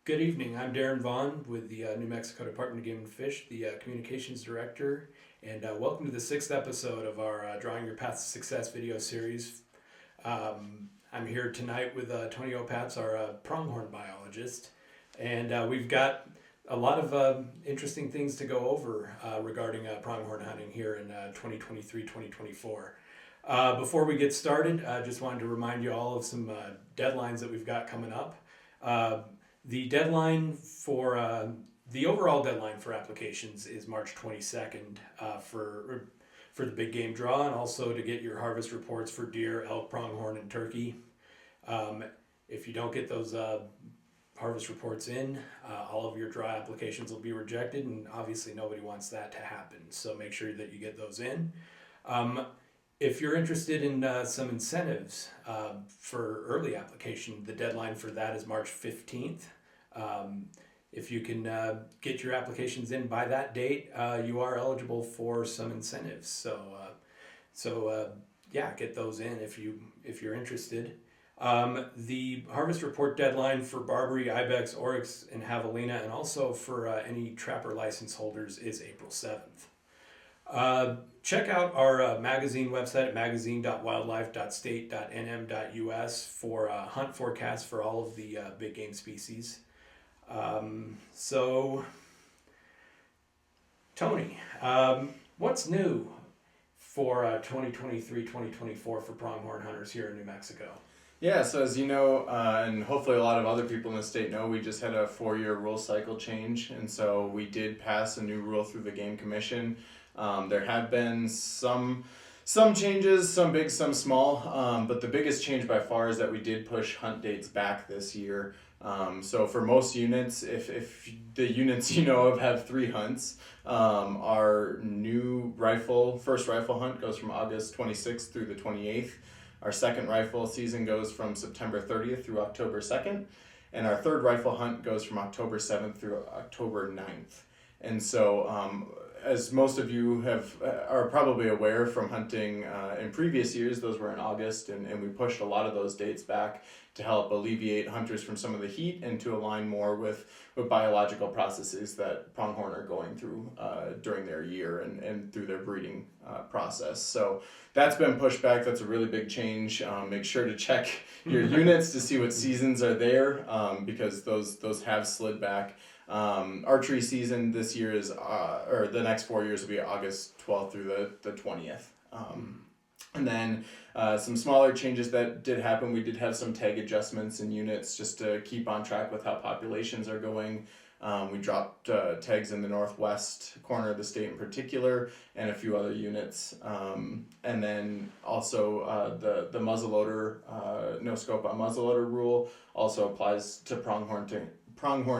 Good evening. I'm Darren Vaughn with the New Mexico Department of Game and Fish, the Communications Director, and welcome to the sixth episode of our Drawing Your Path to Success video series. I'm here tonight with Tony Opatz, our pronghorn biologist, and we've got a lot of interesting things to go over regarding pronghorn hunting here in 2023-2024. Before we get started, I just wanted to remind you all of some deadlines that we've got coming up. The deadline for the overall deadline for applications is March 22nd for the big game draw, and also to get your harvest reports for deer, elk, pronghorn, and turkey. If you don't get those harvest reports in, all of your draw applications will be rejected, and obviously nobody wants that to happen. So make sure that you get those in. If you're interested in some incentives for early application, the deadline for that is March 15th. If you can get your applications in by that date, you are eligible for some incentives. So get those in if you're interested. The harvest report deadline for Barbary, ibex, oryx, and javelina, and also for any trapper license holders is April 7th. Check out our magazine website at magazine.wildlife.state.nm.us for hunt forecasts for all of the big game species. Tony, what's new for 2023-2024 for pronghorn hunters here in New Mexico? Yeah, so as you know, and hopefully a lot of other people in the state know, we just had a 4-year rule cycle change, and so we did pass a new rule through the Game Commission. There have been some changes, some big, some small, but the biggest change by far is that we did push hunt dates back this year. So for most units, if the units you know of have 3 hunts, our new first rifle hunt goes from August 26th through the 28th. Our second rifle season goes from September 30th through October 2nd, and our third rifle hunt goes from October 7th through October 9th. And so, as most of you are probably aware from hunting in previous years, those were in August, and we pushed a lot of those dates back to help alleviate hunters from some of the heat and to align more with biological processes that pronghorn are going through during their year and through their breeding process. So that's been pushed back. That's a really big change. Make sure to check your units to see what seasons are there because those have slid back. Archery season this year is, or the next 4 years will be August 12th through the 20th. And then some smaller changes that did happen. We did have some tag adjustments in units just to keep on track with how populations are going. We dropped tags in the northwest corner of the state in particular and a few other units. And then also the muzzleloader, no scope on muzzleloader rule also applies to pronghorn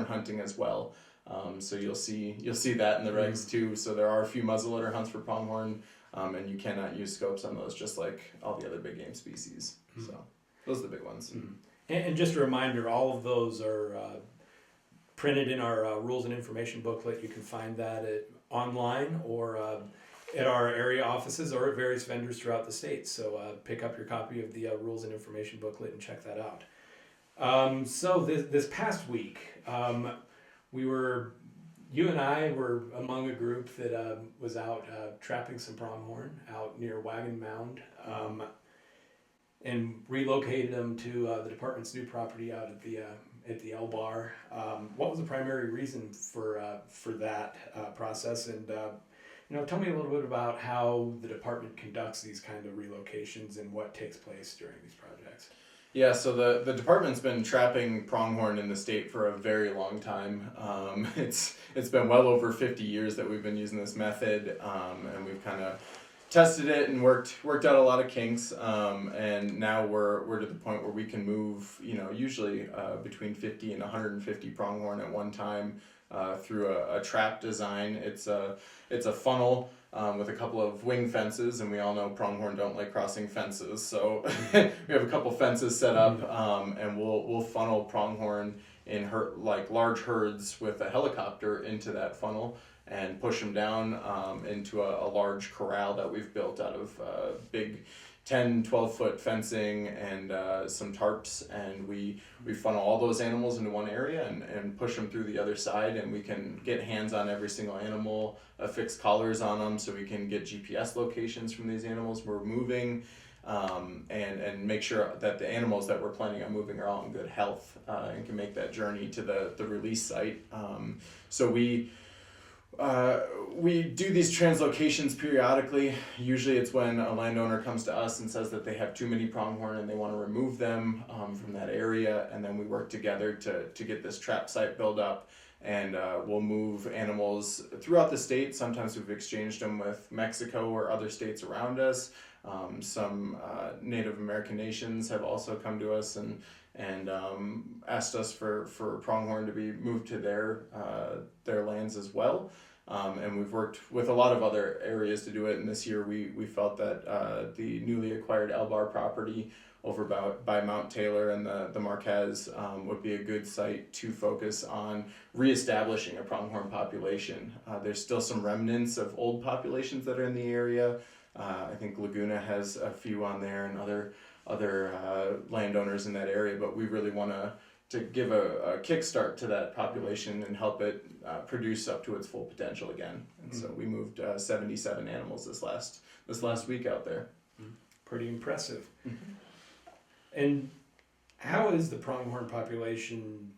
hunting as well. So you'll see that in the regs too. So there are a few muzzleloader hunts for pronghorn, and you cannot use scopes on those just like all the other big game species. So those are the big ones. And just a reminder, all of those are printed in our rules and information booklet. You can find that online or at our area offices or at various vendors throughout the state. So pick up your copy of the rules and information booklet and check that out. So this past week, you and I were among a group that was out trapping some pronghorn out near Wagon Mound, and relocated them to the department's new property out at the L Bar. What was the primary reason for that process? And tell me a little bit about how the department conducts these kind of relocations and what takes place during these projects. Yeah, so the department's been trapping pronghorn in the state for a very long time. It's been well over 50 years that we've been using this method, and we've kind of tested it and worked out a lot of kinks. And now we're to the point where we can move, usually between 50 and 150 pronghorn at one time through a trap design. It's a funnel. With a couple of wing fences, and we all know pronghorn don't like crossing fences, so we have a couple fences set up, and we'll funnel pronghorn in large herds with a helicopter into that funnel and push them down into a large corral that we've built out of big 10-12 foot fencing and some tarps, and we funnel all those animals into one area and push them through the other side, and we can get hands on every single animal, affix collars on them so we can get GPS locations from these animals we're moving, and make sure that the animals that we're planning on moving are all in good health and can make that journey to the release site. So we do these translocations periodically. Usually it's when a landowner comes to us and says that they have too many pronghorn and they want to remove them from that area, and then we work together to get this trap site built up, and we'll move animals throughout the state. Sometimes we've exchanged them with Mexico or other states around us. Some Native American nations have also come to us and asked us for pronghorn to be moved to their lands as well. And we've worked with a lot of other areas to do it. And this year we felt that the newly acquired Elbar property over by Mount Taylor and the Marquez would be a good site to focus on reestablishing a pronghorn population. There's still some remnants of old populations that are in the area. I think Laguna has a few on there, and other landowners in that area, but we really want to give a kickstart to that population and help it produce up to its full potential again. And so we moved 77 animals this last week out there. Pretty impressive. And how is the pronghorn population?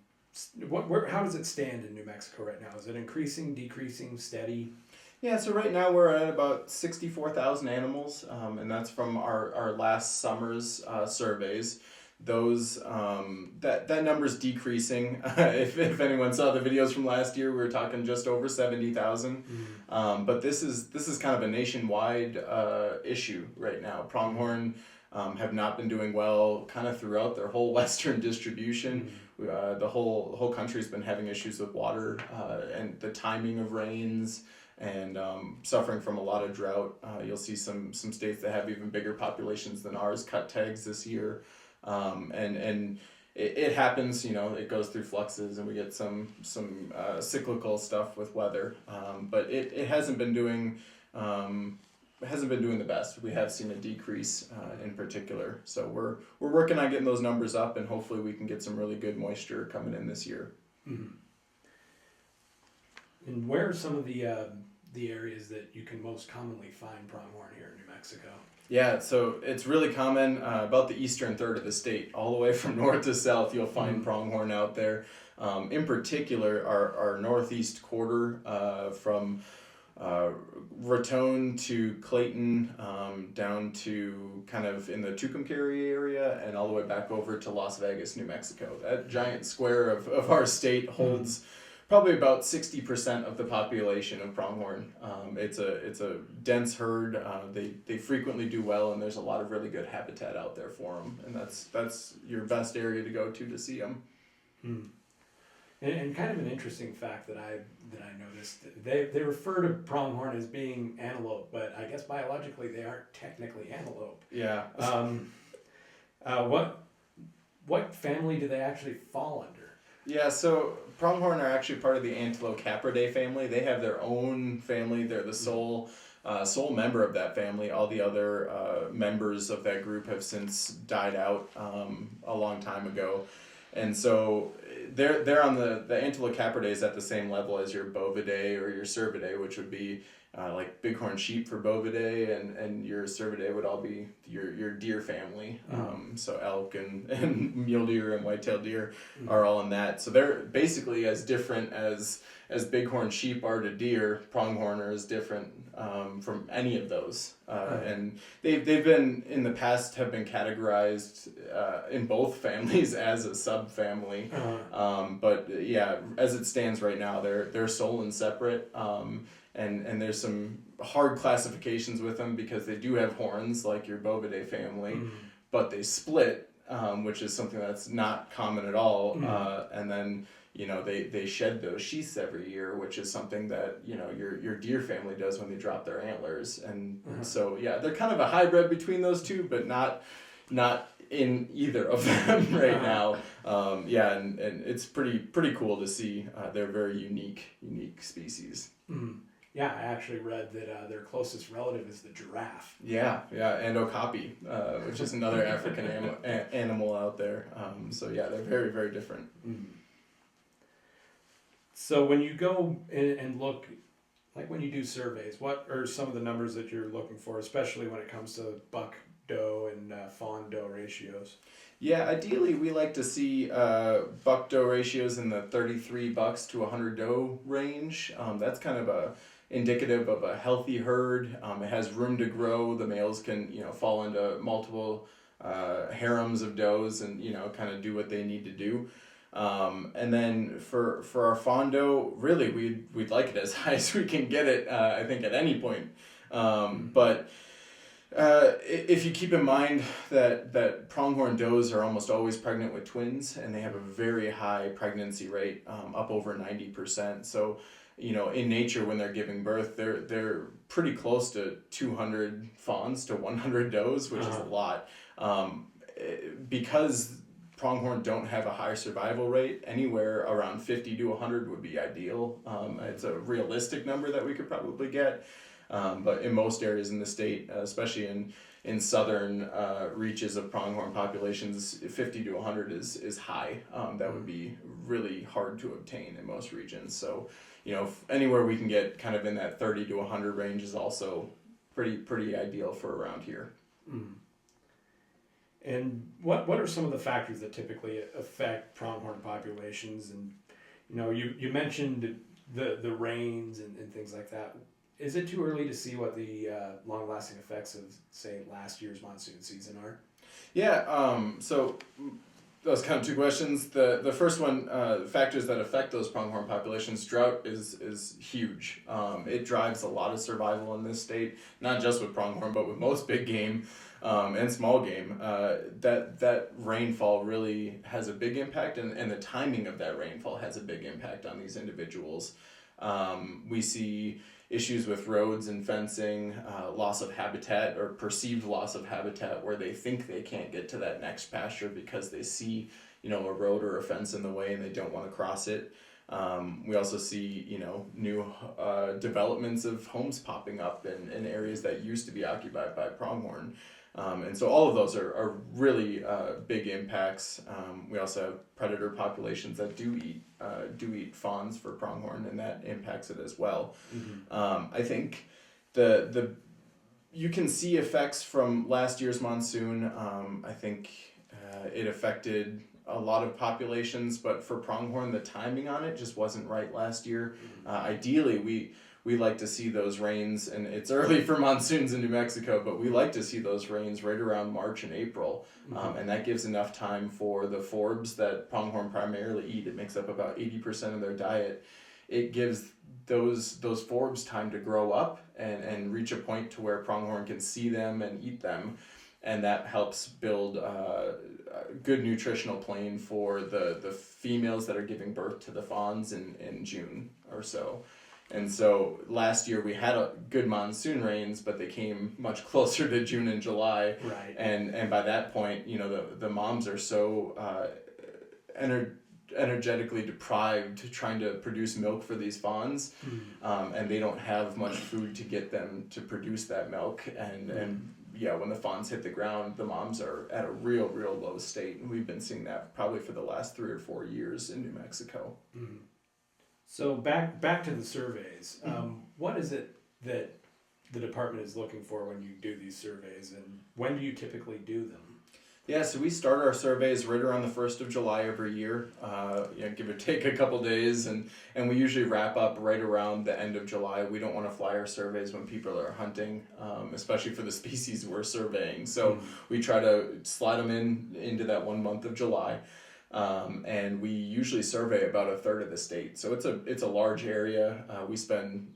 How does it stand in New Mexico right now? Is it increasing, decreasing, steady? Yeah, so right now we're at about 64,000 animals, and that's from our last summer's surveys. Those that number's decreasing. If anyone saw the videos from last year, we were talking just over 70,000. But this is kind of a nationwide issue right now. Pronghorn have not been doing well kind of throughout their whole western distribution. The whole country's been having issues with water and the timing of rains, and suffering from a lot of drought. You'll see some states that have even bigger populations than ours cut tags this year. And it happens, it goes through fluxes, and we get some cyclical stuff with weather. But it hasn't been doing the best. We have seen a decrease in particular. So we're working on getting those numbers up, and hopefully we can get some really good moisture coming in this year. And where are some of the areas that you can most commonly find pronghorn here in New Mexico? Yeah, so it's really common about the eastern third of the state, all the way from north to south. You'll find pronghorn out there. In particular, our northeast quarter from Raton to Clayton, down to kind of in the Tucumcari area, and all the way back over to Las Vegas, New Mexico. That giant square of our state holds probably about 60% of the population of pronghorn. It's a dense herd. They frequently do well, and there's a lot of really good habitat out there for them, and that's your best area to go to see them. And kind of an interesting fact that I noticed, they refer to pronghorn as being antelope, but I guess biologically they aren't technically antelope. Yeah. What family do they actually fall under? Yeah, so pronghorn are actually part of the Antelocapridae family. They have their own family. They're the sole member of that family. All the other members of that group have since died out a long time ago. And so they're on the Antelocapridae is at the same level as your Bovidae or your Cervidae, which would be like bighorn sheep for Bovidae, and your Cervidae would all be your deer family. So elk and mule deer and white-tailed deer are all in that. So they're basically as different as bighorn sheep are to deer. Pronghorn are as different from any of those. And they've been in the past have been categorized in both families as a subfamily. But yeah, as it stands right now, they're sole and separate. And there's some hard classifications with them because they do have horns like your Bovidae family, but they split, which is something that's not common at all. And then they shed those sheaths every year, which is something that your deer family does when they drop their antlers. And so yeah, they're kind of a hybrid between those two, but not in either of them right now. Yeah, and it's pretty cool to see. They're very unique species. Yeah, I actually read that their closest relative is the giraffe. Yeah, and okapi, which is another African animal out there. So yeah, they're very, very different. Mm. So when you go and look, like when you do surveys, what are some of the numbers that you're looking for, especially when it comes to buck-doe and fawn-doe ratios? Yeah, ideally we like to see buck-doe ratios in the 33 bucks to 100 doe range. That's kind of indicative of a healthy herd. It has room to grow. The males can fall into multiple harems of does and kind of do what they need to do. And then for our fawn-doe, really we'd like it as high as we can get it. I think at any point, but. If you keep in mind that pronghorn does are almost always pregnant with twins, and they have a very high pregnancy rate, up over 90%. So, in nature when they're giving birth, they're pretty close to 200 fawns to 100 does, which is a lot. Because pronghorn don't have a high survival rate, anywhere around 50 to 100 would be ideal. It's a realistic number that we could probably get. But in most areas in the state, especially in southern reaches of pronghorn populations, 50 to 100 is high. That would be really hard to obtain in most regions. So, anywhere we can get kind of in that 30 to 100 range is also pretty ideal for around here. Mm. And what are some of the factors that typically affect pronghorn populations? And you mentioned the rains and things like that. Is it too early to see what the long-lasting effects of, say, last year's monsoon season are? Yeah, so those kind of two questions. The first one, factors that affect those pronghorn populations, drought is huge. It drives a lot of survival in this state, not just with pronghorn, but with most big game and small game. That rainfall really has a big impact, and the timing of that rainfall has a big impact on these individuals. We see issues with roads and fencing, loss of habitat or perceived loss of habitat where they think they can't get to that next pasture because they see, a road or a fence in the way and they don't want to cross it. We also see, new developments of homes popping up in areas that used to be occupied by pronghorn. And so all of those are really big impacts. We also have predator populations that do eat fawns for pronghorn, and that impacts it as well. Mm-hmm. I think you can see effects from last year's monsoon. I think it affected a lot of populations, but for pronghorn, the timing on it just wasn't right last year. Ideally, we like to see those rains, and it's early for monsoons in New Mexico, but we like to see those rains right around March and April. And that gives enough time for the forbs that pronghorn primarily eat. It makes up about 80% of their diet. It gives those forbs time to grow up and reach a point to where pronghorn can see them and eat them. And that helps build a good nutritional plane for the females that are giving birth to the fawns in June or so. And so last year we had good monsoon rains, but they came much closer to June and July. Right. And by that point, the moms are so energetically deprived trying to produce milk for these fawns, and they don't have much food to get them to produce that milk. And when the fawns hit the ground, the moms are at a real low state. And we've been seeing that probably for the last 3 or 4 years in New Mexico. Mm-hmm. So back to the surveys. What is it that the department is looking for when you do these surveys, and when do you typically do them? Yeah, so we start our surveys right around the 1st of July every year, give or take a couple days, and we usually wrap up right around the end of July. We don't want to fly our surveys when people are hunting, especially for the species we're surveying. So we try to slide them into that 1 month of July. And we usually survey about a third of the state. So it's a large area. We spend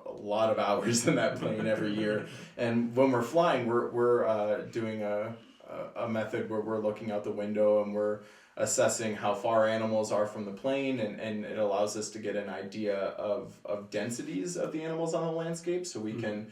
a lot of hours in that plane every year. And when we're flying, we're doing a method where we're looking out the window and we're assessing how far animals are from the plane, and it allows us to get an idea of densities of the animals on the landscape, so we can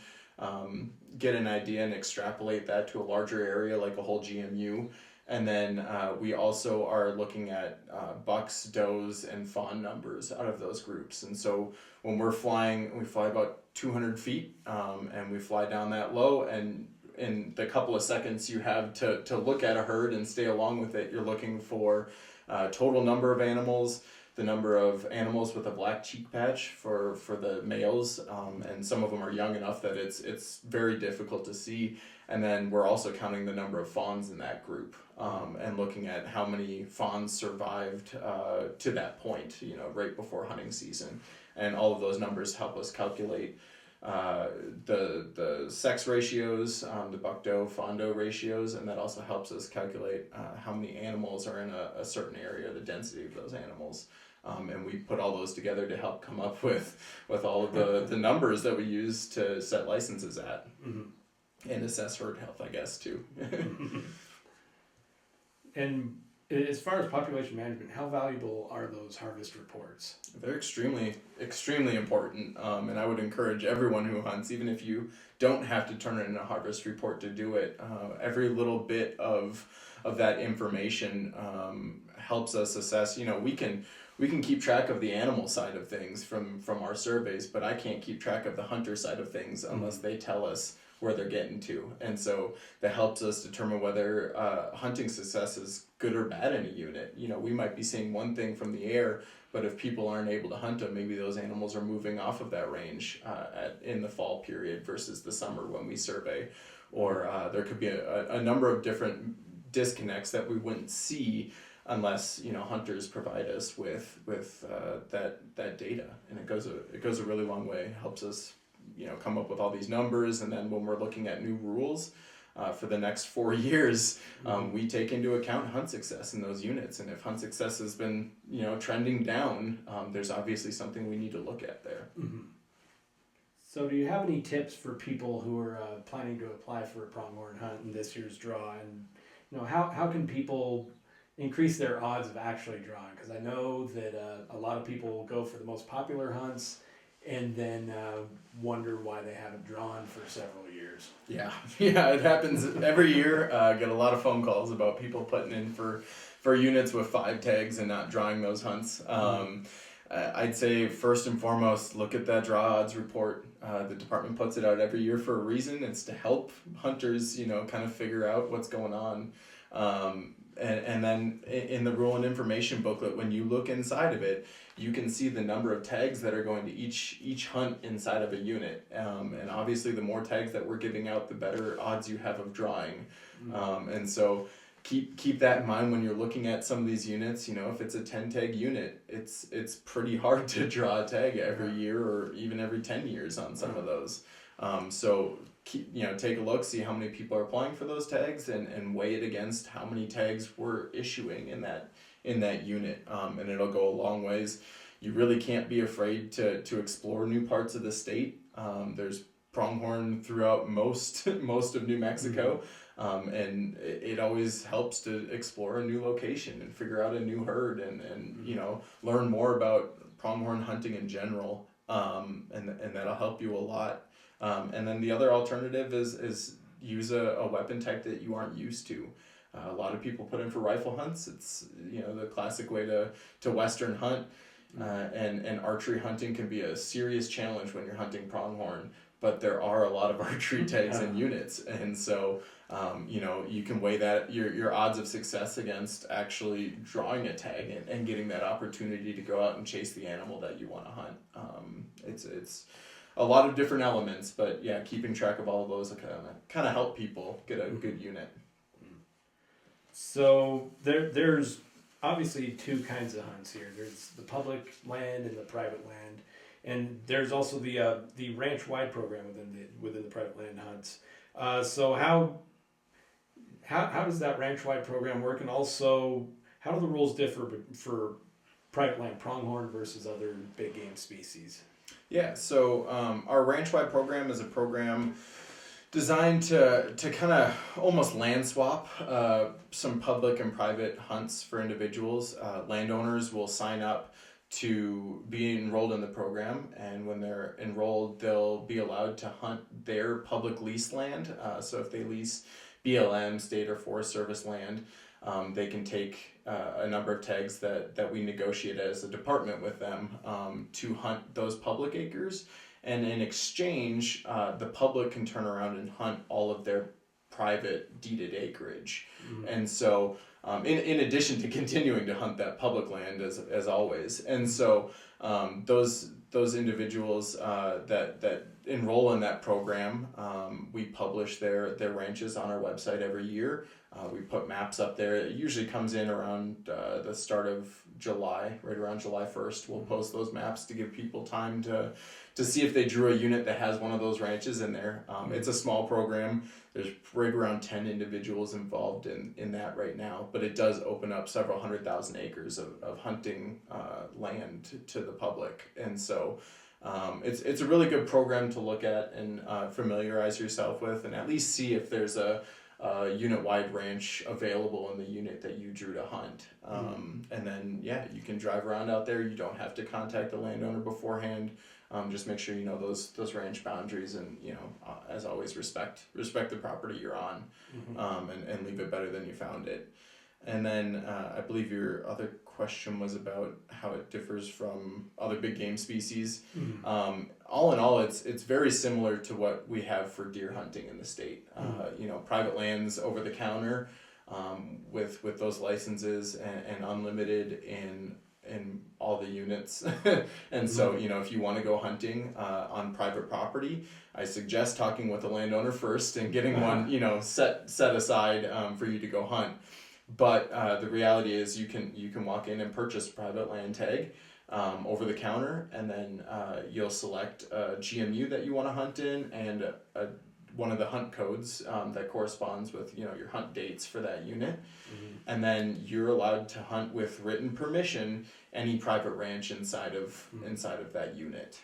get an idea and extrapolate that to a larger area like a whole GMU. And then we also are looking at bucks, does, and fawn numbers out of those groups. And so when we're flying, we fly about 200 feet, and we fly down that low, and in the couple of seconds you have to look at a herd and stay along with it, you're looking for total number of animals, the number of animals with a black cheek patch for the males, and some of them are young enough that it's very difficult to see. And then we're also counting the number of fawns in that group, and looking at how many fawns survived to that point, right before hunting season. And all of those numbers help us calculate the sex ratios, the buck-to-doe, fawn-to-doe ratios, and that also helps us calculate how many animals are in a certain area, the density of those animals. And we put all those together to help come up with all of the numbers that we use to set licenses at. And assess herd health, I guess, too. And as far as population management, how valuable are those harvest reports? They're extremely, extremely important. And I would encourage everyone who hunts, even if you don't have to turn in a harvest report to do it, every little bit of that information helps us assess. We can keep track of the animal side of things from our surveys, but I can't keep track of the hunter side of things unless they tell us where they're getting to. And so that helps us determine whether hunting success is good or bad in a unit. We might be seeing one thing from the air, but if people aren't able to hunt them, maybe those animals are moving off of that range in the fall period versus the summer when we survey. Or there could be a number of different disconnects that we wouldn't see unless hunters provide us with that data. And it goes a really long way. It helps us come up with all these numbers, and then when we're looking at new rules for the next 4 years, we take into account hunt success in those units. And if hunt success has been trending down, there's obviously something we need to look at there. So do you have any tips for people who are planning to apply for a pronghorn hunt in this year's draw? And how can people increase their odds of actually drawing? Because I know that a lot of people go for the most popular hunts and then wonder why they haven't drawn for several years. Yeah, it happens every year. I get a lot of phone calls about people putting in for units with 5 tags and not drawing those hunts. I'd say first and foremost, look at that draw odds report. The department puts it out every year for a reason. It's to help hunters, kind of figure out what's going on. And then in the rule and information booklet, when you look inside of it, you can see the number of tags that are going to each hunt inside of a unit. And obviously the more tags that we're giving out, the better odds you have of drawing. And so keep that in mind when you're looking at some of these units. If it's a 10 tag unit, it's pretty hard to draw a tag every year or even every 10 years on some of those. So take a look, see how many people are applying for those tags, and weigh it against how many tags we're issuing in that unit. And it'll go a long ways. You really can't be afraid to explore new parts of the state. There's pronghorn throughout most of New Mexico. And it always helps to explore a new location and figure out a new herd and learn more about pronghorn hunting in general. And that'll help you a lot. And then the other alternative is use a weapon type that you aren't used to. A lot of people put in for rifle hunts. It's the classic way to Western hunt, and archery hunting can be a serious challenge when you're hunting pronghorn. But there are a lot of archery tags in units, and so you can weigh that your odds of success against actually drawing a tag and getting that opportunity to go out and chase the animal that you want to hunt. It's a lot of different elements, but yeah, keeping track of all of those kind of help people get a good unit. So there's obviously 2 kinds of hunts here. There's the public land and the private land, and there's also the ranch-wide program within the private land hunts. So how does that ranch-wide program work, and also how do the rules differ for private land pronghorn versus other big game species? Yeah, so our ranch-wide program is a program designed to kind of almost land swap some public and private hunts for individuals. Landowners will sign up to be enrolled in the program, and when they're enrolled, they'll be allowed to hunt their public lease land. So if they lease BLM, state or Forest Service land, they can take a number of tags that we negotiate as a department with them to hunt those public acres. And in exchange, the public can turn around and hunt all of their private deeded acreage. And so in addition to continuing to hunt that public land as always. And so those individuals that enroll in that program, we publish their ranches on our website every year. We put maps up there. It usually comes in around the start of July, right around July 1st. We'll post those maps to give people time to see if they drew a unit that has one of those ranches in there. It's a small program. There's right around 10 individuals involved in that right now, but it does open up several 100,000 acres of hunting land to the public. And so it's a really good program to look at and familiarize yourself with, and at least see if there's a unit-wide ranch available in the unit that you drew to hunt. And then, you can drive around out there. You don't have to contact the landowner beforehand. Just make sure you know those ranch boundaries, and as always, respect the property you're on, and leave it better than you found it. And then I believe your other question was about how it differs from other big game species. All in all, it's very similar to what we have for deer hunting in the state. Private lands over the counter, with those licenses and unlimited in all the units. And so if you want to go hunting on private property, I suggest talking with the landowner first and getting one set aside for you to go hunt. But the reality is you can walk in and purchase a private land tag over the counter, and then you'll select a GMU that you want to hunt in, and one of the hunt codes that corresponds with your hunt dates for that unit. And then you're allowed to hunt with written permission any private ranch inside of that unit.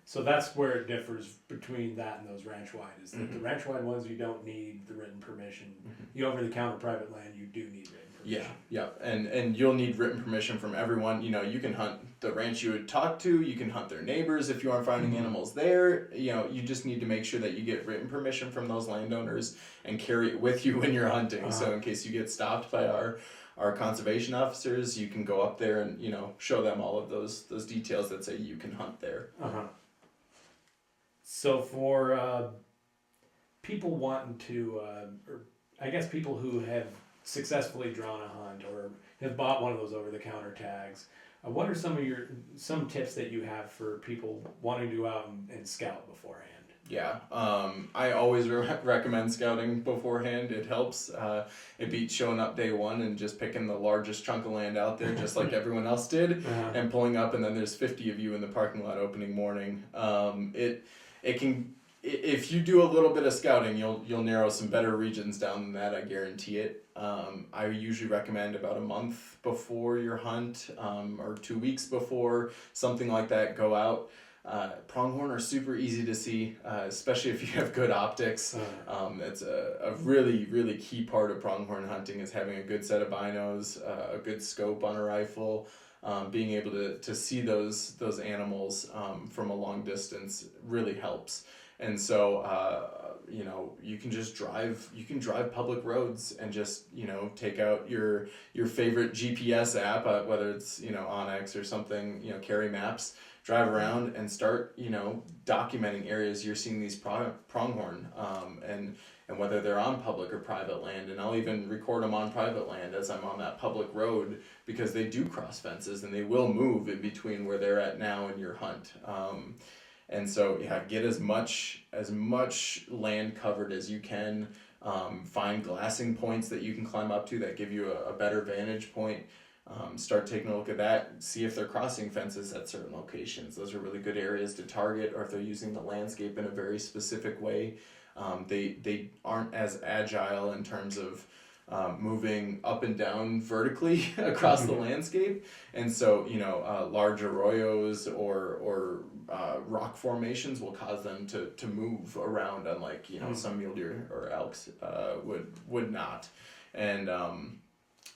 So that's where it differs between that and those ranch wide, is that the ranch wide ones, you don't need the written permission. The over the counter private land, you do need written permission. Yeah. And you'll need written permission from everyone. You can hunt the ranch you would talk to, you can hunt their neighbors if you aren't finding animals there. You just need to make sure that you get written permission from those landowners and carry it with you when you're hunting. So in case you get stopped by our conservation officers, you can go up there and show them all of those details that say you can hunt there. So for people wanting to, or I guess people who have successfully drawn a hunt or have bought one of those over-the-counter tags, what are some tips that you have for people wanting to go out and scout beforehand? Yeah, I always recommend scouting beforehand. It helps. It beats showing up day one and just picking the largest chunk of land out there, just like everyone else did, and pulling up, and then there's 50 of you in the parking lot opening morning. It can, if you do a little bit of scouting, you'll narrow some better regions down than that. I guarantee it. I usually recommend about a month before your hunt, or 2 weeks before, something like that. Go out. Pronghorn are super easy to see, especially if you have good optics. That's a really, really key part of pronghorn hunting, is having a good set of binos, a good scope on a rifle, being able to see those animals from a long distance really helps. And so you can just drive public roads and just take out your favorite GPS app, whether it's Onyx or something, carry maps. Drive around and start, documenting areas you're seeing these pronghorn, and whether they're on public or private land. And I'll even record them on private land as I'm on that public road, because they do cross fences and they will move in between where they're at now and your hunt. And so get as much land covered as you can. Find glassing points that you can climb up to that give you a better vantage point. Start taking a look at that, see if they're crossing fences at certain locations. Those are really good areas to target, or if they're using the landscape in a very specific way. They aren't as agile in terms of moving up and down vertically across the landscape, and so large arroyos or rock formations will cause them to move around, unlike some mule deer or elks would not. And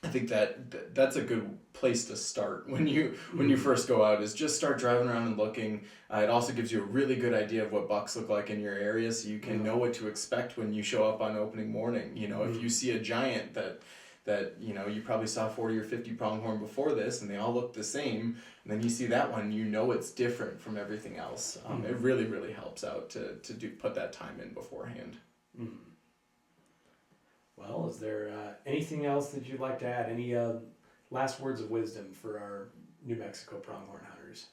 I think that's a good place to start when you first go out, is just start driving around and looking. It also gives you a really good idea of what bucks look like in your area, so you can know what to expect when you show up on opening morning. If you see a giant that that, you know, you probably saw 40 or 50 pronghorn before this and they all look the same. And then you see that one, you know it's different from everything else. It really, really helps out to put that time in beforehand. Mm-hmm. Well, is there anything else that you'd like to add? Any last words of wisdom for our New Mexico pronghorn hunters?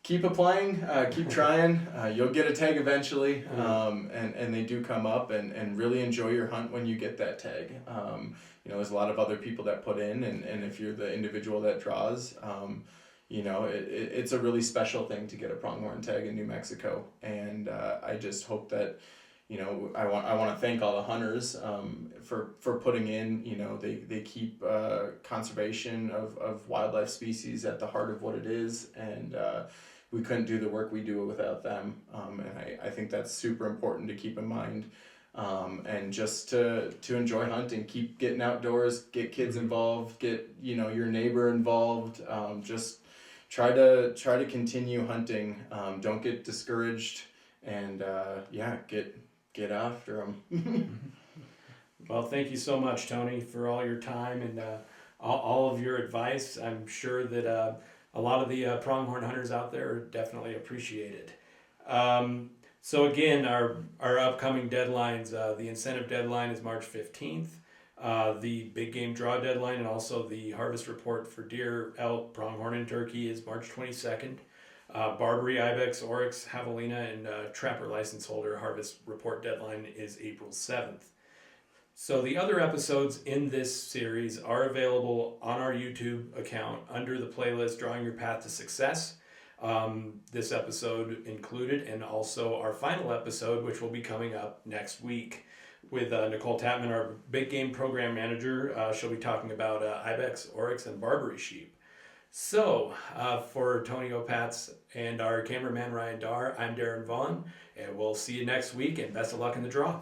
Keep applying, keep trying. You'll get a tag eventually, and they do come up, and really enjoy your hunt when you get that tag. You know, there's a lot of other people that put in, and if you're the individual that draws, you know, it's a really special thing to get a pronghorn tag in New Mexico. And I just hope that, you know, I want to thank all the hunters for putting in. You know, they keep conservation of wildlife species at the heart of what it is, and we couldn't do the work we do without them. And I think that's super important to keep in mind. And just to enjoy hunting, keep getting outdoors, get kids involved, get, you know, your neighbor involved. Just try to continue hunting. Don't get discouraged, and get after them. Well, thank you so much, Tony, for all your time and all of your advice. I'm sure that a lot of the pronghorn hunters out there definitely appreciate it. So again, our upcoming deadlines, the incentive deadline is March 15th. The big game draw deadline and also the harvest report for deer, elk, pronghorn, and turkey is March 22nd. Barbary, ibex, oryx, javelina, and trapper license holder harvest report deadline is April 7th. So the other episodes in this series are available on our YouTube account under the playlist Drawing Your Path to Success. This episode included, and also our final episode, which will be coming up next week with Nicole Tatman, our big game program manager. She'll be talking about ibex, oryx, and Barbary sheep. So, for Tony Opatz and our cameraman Ryan Darr, I'm Darren Vaughn, and we'll see you next week, and best of luck in the draw.